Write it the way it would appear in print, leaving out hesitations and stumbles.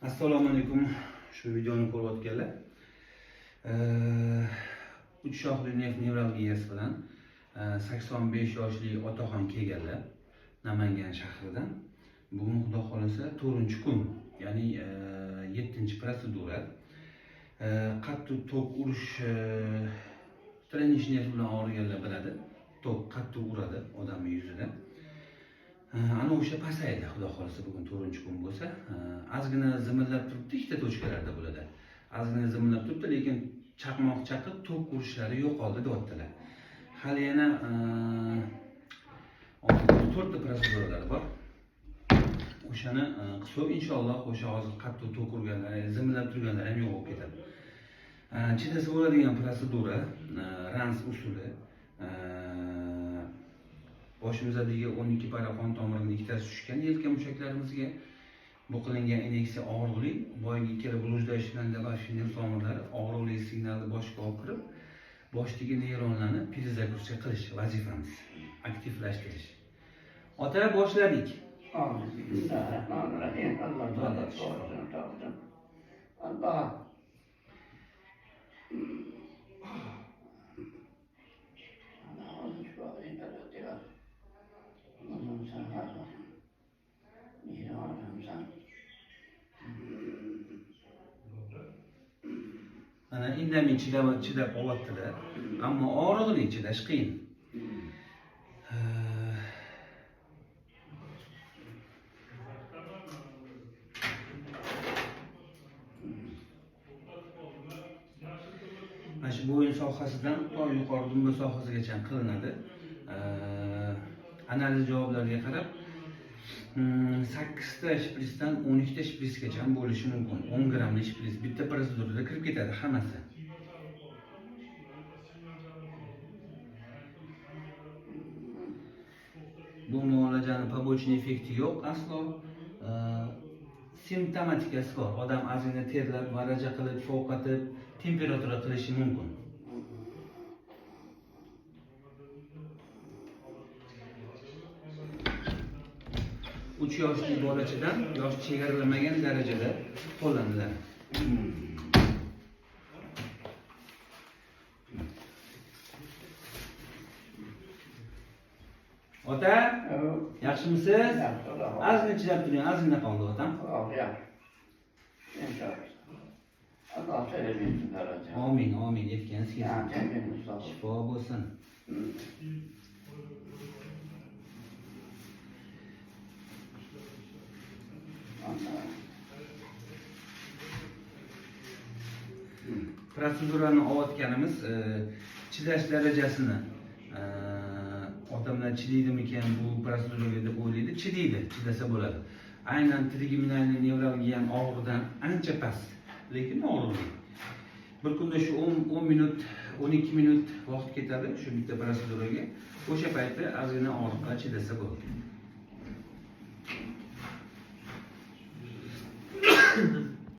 Assalomu alaykum. Shu videoni ko'rayotganlar. 3 shoxli neft nevralgiyasi bilan 85 yoshli otaxon kelganlar Namangan shahridan. Bugun xudo xolasa 4-kun, ya'ni 7-protsedura. Qattiq tok urish trenishner bilan og'riganlar biladi. Tok qattiq uradi odamning yuzida. Ana o'sha pasaydi, xudo xolasa bugun 4-kun bo'lsa, ozgina zimillab turibdi, ikkita tochkalarda bo'ladi. Ozgina zimillab turibdi, lekin chaqmoq chaqib tok urishlari yo'qoldi deyaptilar. Hali yana 4 ta protseduralar bor. O'shani qilsak inshaalloh o'sha hozir qattiq tok urganlar, zimillab turganlar ham yo'q bo'lib ketadi. Chidasi bo'ladigan protsedura rans usuli. Boshimizdagi 12 para qon tomirining ikkitasi tushgan yelka mushaklarimizga. Bu qilingan inyeksiya og'riqli, boyagi ikkala blujdachilarning vaksiner tomirlari og'riqli signalni boshga olib kirib, boshdagi neyronlarni перезагрузка qilish vazifamiz, aktivlashtirish. Ota, boshladik. Bismillahirrahmanirrahim. Allah. Ana indamay chidab olyaptilar, ammo og'riqli chidash qiyin. Mana shu bo'yin sohasidan to yuqori dumba sohasigacha qilinadi. Analiz javoblariga qarab 8 ta shprisdan 12 ta shprisgacha bo'lishi mumkin. 10 grammli shpris bitta protsedurada kirib ketadi hammasi. Bu muolajani побочный effekti yo'q aslo. Simptomatikasi bor. Odam ozgina terlab, varaja qilib, sovqotib, temperatura qilishi mumkin. Uch yoshli bolachadan yosh chegaralamagan darajada qo'llaniladi. Ota, yaxshimisiz? Ozgina chidab turing, ozgina qoldi otam. Amin, amin. Yetgan sizga shifo bo'lsin. Protsedurani olayotganimiz chidash darajasini odamlar chidaydimikan bu protseduraga deb o'ylaydi. Chidasa bo'ladi. Aynan trigeminalniy nevralgiya og'riqdan ancha past, lekin og'riqli. Bir kunda shu 10 minut, 12 minut vaqt ketadi shu bitta protseduraga. O'sha paytda ozgina og'riqqa chidasa bo'ladi.